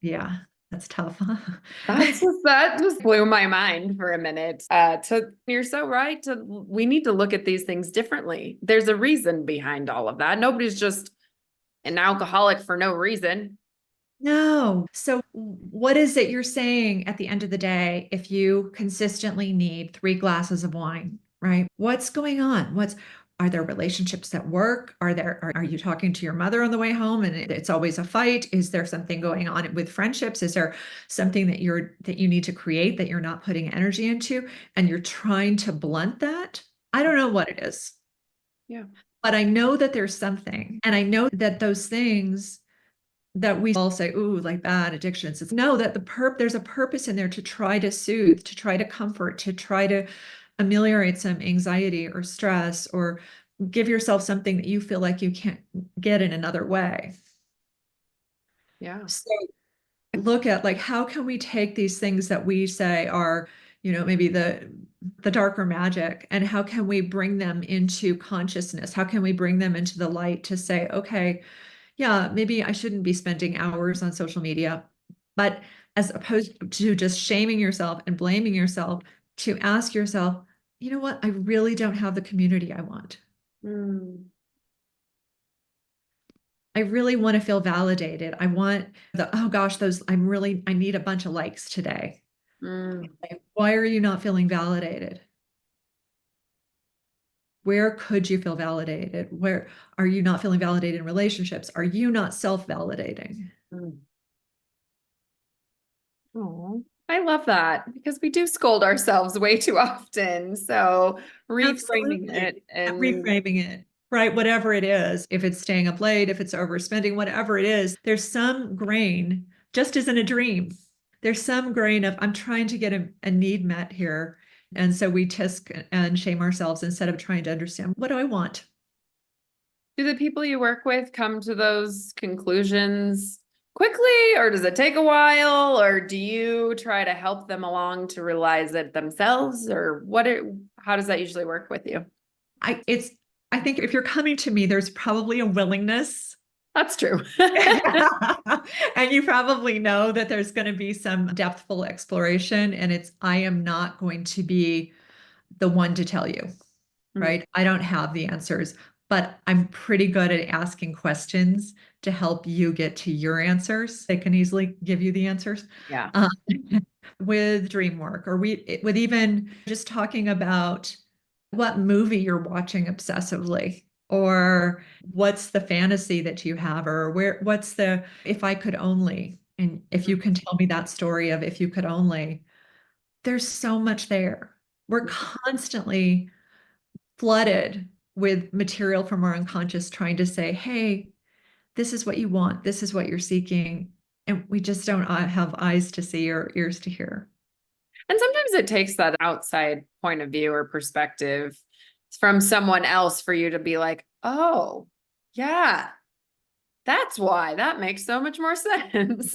Yeah, that's tough, huh? That just blew my mind for a minute. You're so right. We need to look at these things differently. There's a reason behind all of that. Nobody's just an alcoholic for no reason. No. So, what is it you're saying at the end of the day if you consistently need 3 glasses of wine, right? What's going on? Are there relationships that work? Are you talking to your mother on the way home and it's always a fight? Is there something going on with friendships? Is there something that you need to create that you're not putting energy into and you're trying to blunt that? I don't know what it is, Yeah. but I know that there's something. And I know that those things that we all say, ooh, like bad addictions. It's no, that there's a purpose in there to try to soothe, to try to comfort, to try to ameliorate some anxiety or stress, or give yourself something that you feel like you can't get in another way. Yeah. So look at like how can we take these things that we say are, maybe the darker magic, and how can we bring them into consciousness? How can we bring them into the light to say, okay, yeah, maybe I shouldn't be spending hours on social media, but as opposed to just shaming yourself and blaming yourself, to ask yourself, you know what? I really don't have the community I want. Mm. I really want to feel validated. I want oh gosh, I need a bunch of likes today. Mm. Like, why are you not feeling validated? Where could you feel validated? Where are you not feeling validated in relationships? Are you not self-validating? Mm. Oh, I love that because we do scold ourselves way too often. So reframing Absolutely. it and Reframing it, right? Whatever it is, if it's staying up late, if it's overspending, whatever it is, there's some grain, just as in a dream. There's some grain of, I'm trying to get a need met here. And so we tisk and shame ourselves instead of trying to understand, what do I want? do the people you work with come to those conclusions quickly, or does it take a while, or do you try to help them along to realize it themselves, or how does that usually work with you? I it's I think if you're coming to me, there's probably a willingness. That's true. And you probably know that there's going to be some depthful exploration, and I am not going to be the one to tell you, Mm. right? I don't have the answers, but I'm pretty good at asking questions to help you get to your answers. They can easily give you the answers. Yeah. Um, with dream work, or with even just talking about what movie you're watching obsessively, or what's the fantasy that you have, or what's the if I could only. And if you can tell me that story of if you could only, there's so much there. We're constantly flooded with material from our unconscious trying to say, hey, this is what you want, this is what you're seeking. And we just don't have eyes to see or ears to hear. And sometimes it takes that outside point of view or perspective from someone else for you to be like, oh, yeah, that's why that makes so much more sense.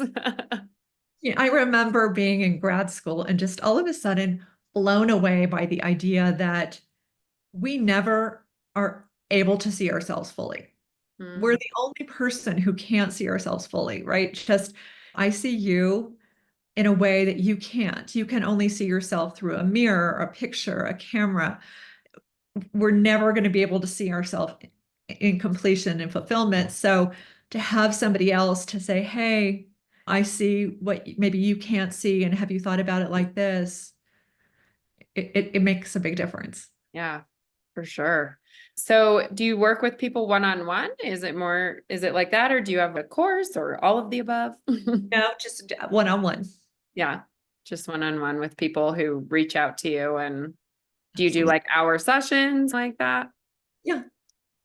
Yeah, I remember being in grad school and just all of a sudden blown away by the idea that we never are able to see ourselves fully. We're Mm. the only person who can't see ourselves fully, right? Just, I see you in a way that you can't. You can only see yourself through a mirror, a picture, a camera. We're never going to be able to see ourselves in completion and fulfillment. So to have somebody else to say, hey, I see what maybe you can't see, and have you thought about it like this? It makes a big difference. Yeah, for sure. So do you work with people one-on-one? Is it like that, or do you have a course or all of the above? No, just one-on-one. Yeah, just one-on-one with people who reach out to you. And do you do Absolutely. like hour sessions like that? Yeah,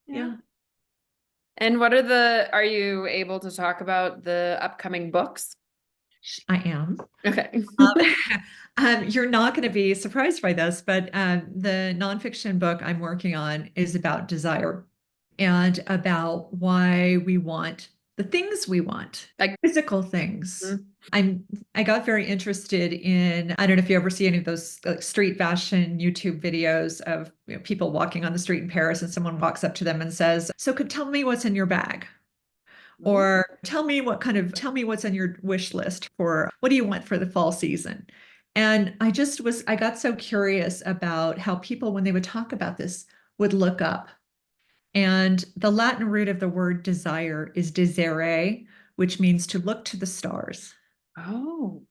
Yeah. yeah. And are you able to talk about the upcoming books? I am. Okay. Um, you're not going to be surprised by this, but the nonfiction book I'm working on is about desire and about why we want the things we want, Like, physical things. mm, I got very interested in, I don't know if you ever see any of those street fashion YouTube videos of people walking on the street in Paris and someone walks up to them and says, so could tell me what's in your bag? mm. Or tell me what's on your wish list for what do you want for the fall season? And I got so curious about how people, when they would talk about this, would look up. And the Latin root of the word desire is desire, which means to look to the stars. Oh.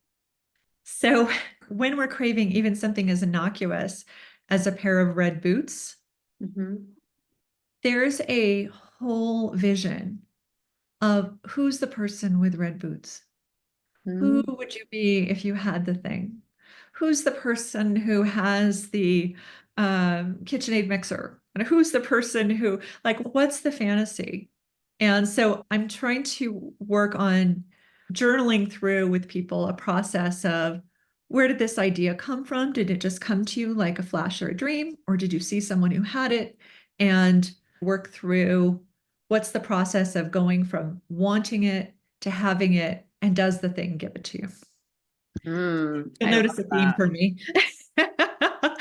So when we're craving even something as innocuous as a pair of red boots, Mhm. there's a whole vision of who's the person with red boots. Who Mm. would you be if you had the thing? Who's the person who has the KitchenAid mixer? And who's the person who, like, what's the fantasy? And so I'm trying to work on journaling through with people a process of where did this idea come from? Did it just come to you like a flash or a dream? Or did you see someone who had it? And work through what's the process of going from wanting it to having it, and does the thing give it to you? You'll I notice love a theme that. for me.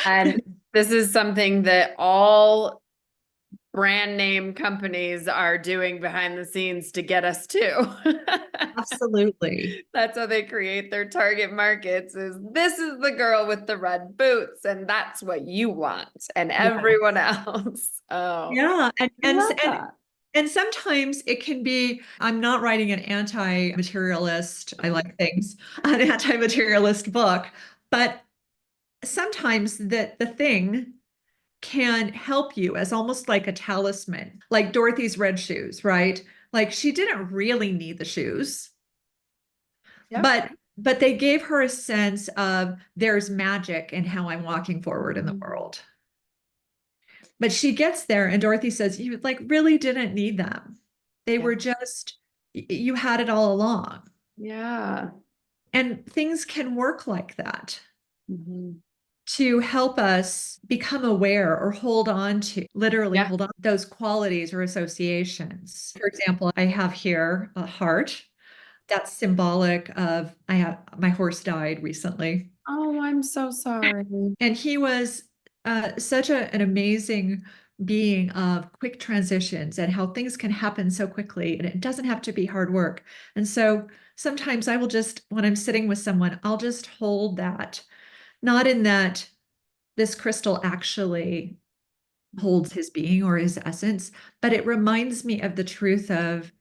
And this is something that all brand name companies are doing behind the scenes to get us to. Absolutely. That's how they create their target markets, is this is the girl with the red boots and that's what you want, and Yeah. everyone else. Oh, Yeah. I love that. And sometimes it can be, I'm not writing an anti-materialist, I like things, an anti-materialist book, but sometimes the thing can help you as almost like a talisman, like Dorothy's red shoes, right? Like she didn't really need the shoes, Yep. but they gave her a sense of there's magic in how I'm walking forward in the world. But she gets there and Dorothy says, you like really didn't need them. They Yeah. were just, you had it all along. Yeah. And things can work like that Mhm. to help us become aware or hold on to, literally Yeah. hold on to those qualities or associations. For example, I have here a heart that's symbolic of, I have, my horse died recently. Oh, I'm so sorry. And he was such an amazing being of quick transitions and how things can happen so quickly. And it doesn't have to be hard work. And so sometimes I will just, when I'm sitting with someone, I'll just hold that, not in that this crystal actually holds his being or his essence, but it reminds me of the truth of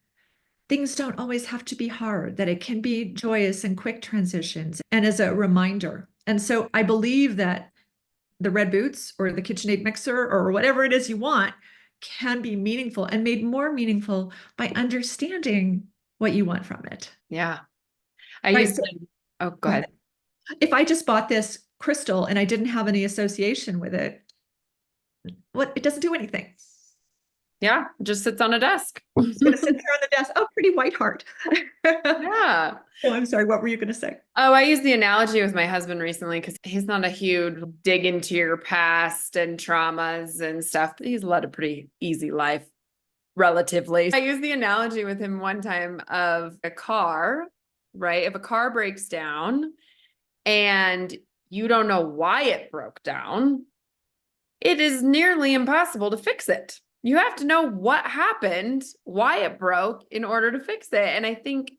things don't always have to be hard, that it can be joyous and quick transitions, and as a reminder. And so I believe that the red boots or the KitchenAid mixer or whatever it is you want can be meaningful and made more meaningful by understanding what you want from it. Yeah. I Right. used So to, oh, go go ahead. ahead. If I just bought this crystal and I didn't have any association with it, what it doesn't do anything. Yeah. It just sits on a desk. It's going to sit there on the desk. Oh, pretty white heart. Yeah. Oh, I'm sorry. What were you going to say? Oh, I used the analogy with my husband recently because he's not a huge dig into your past and traumas and stuff. He's led a pretty easy life, relatively. I used the analogy with him one time of a car. right? If a car breaks down and you don't know why it broke down, it is nearly impossible to fix it. You have to know what happened, why it broke in order to fix it. And I think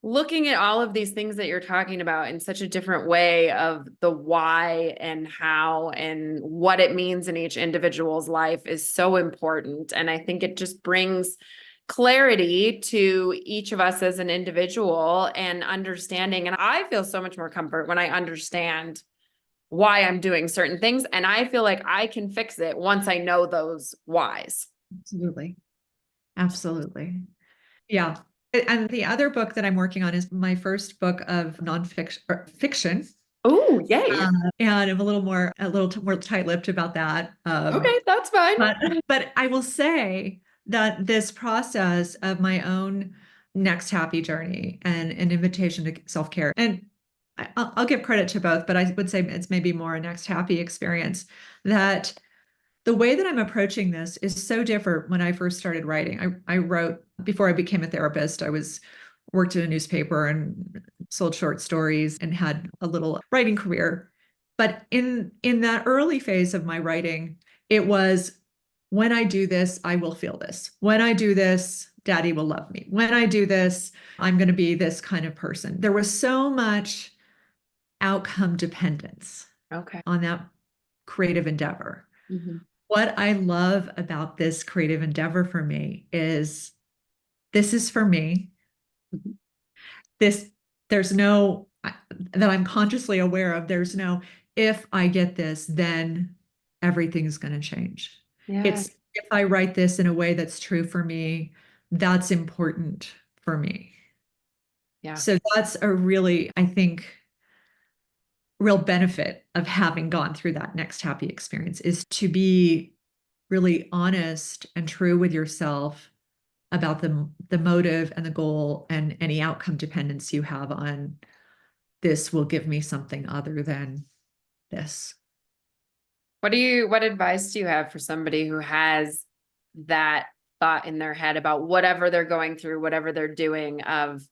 looking at all of these things that you're talking about in such a different way of the why and how and what it means in each individual's life is so important. And I think it just brings clarity to each of us as an individual and understanding. And I feel so much more comfort when I understand why I'm doing certain things. And I feel like I can fix it once I know those whys. Absolutely. Absolutely. Yeah. And the other book that I'm working on is my first book of nonfiction or fiction. Oh, yay. And I'm a little more tight-lipped about that. Okay, that's fine. But I will say that this process of my own next happy journey and an invitation to self-care, and I'll give credit to both, but I would say it's maybe more a next happy experience, that the way that I'm approaching this is so different. When I first started writing, I wrote before I became a therapist. Worked in a newspaper and sold short stories and had a little writing career. But in that early phase of my writing, it was, when I do this, I will feel this. When I do this, daddy will love me. When I do this, I'm going to be this kind of person. There was so much outcome dependence Okay. on that creative endeavor. Mm-hmm. What I love about this creative endeavor for me is, this is for me. Mm-hmm. There's no, that I'm consciously aware of, there's no, if I get this, then everything's going to change. Yeah. It's, if I write this in a way that's true for me, that's important for me. Yeah. So that's a really, I think, real benefit of having gone through that next happy experience, is to be really honest and true with yourself about the motive and the goal and any outcome dependence you have on, this will give me something other than this. What advice do you have for somebody who has that thought in their head about whatever they're going through, whatever they're doing, of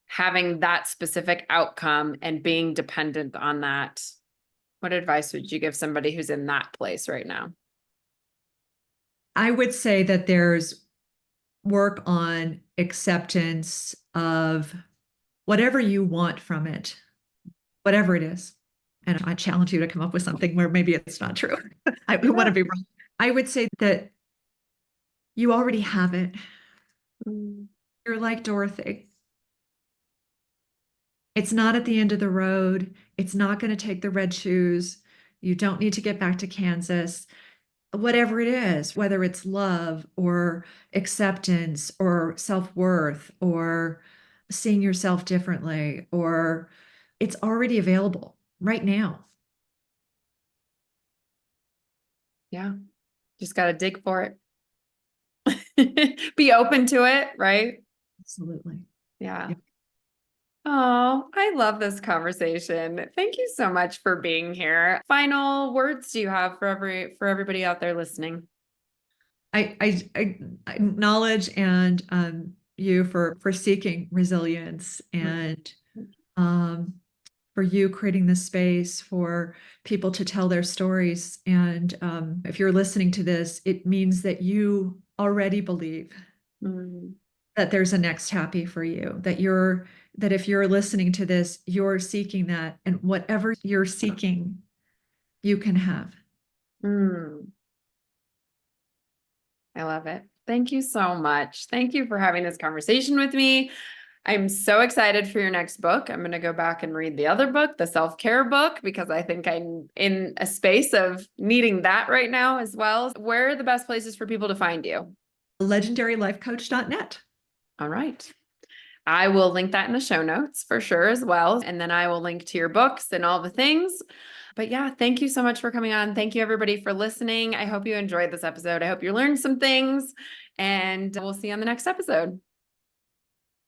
having that specific outcome and being dependent on that? What advice would you give somebody who's in that place right now? I would say that there's work on acceptance of whatever you want from it, whatever it is. And I challenge you to come up with something where maybe it's not true. I want to be wrong. I would say that you already have it. Mm. You're like Dorothy. It's not at the end of the road. It's not going to take the red shoes. You don't need to get back to Kansas. Whatever it is, whether it's love or acceptance or self-worth or seeing yourself differently, or it's already available right now. Yeah. Just got to dig for it. Be open to it, right? Absolutely. Yeah. Yep. Oh, I love this conversation. Thank you so much for being here. Final words do you have for everybody out there listening? I acknowledge and you for seeking resilience, and um, for you creating this space for people to tell their stories. And if you're listening to this, it means that you already believe Mm. that there's a next happy for you, that if you're listening to this, you're seeking that, and whatever you're seeking, you can have. Mm. I love it. Thank you so much. Thank you for having this conversation with me. I'm so excited for your next book. I'm going to go back and read the other book, the self-care book, because I think I'm in a space of needing that right now as well. Where are the best places for people to find you? LegendaryLifeCoach.net. All right. I will link that in the show notes for sure as well. And then I will link to your books and all the things. But yeah, thank you so much for coming on. Thank you everybody for listening. I hope you enjoyed this episode. I hope you learned some things, and we'll see you on the next episode.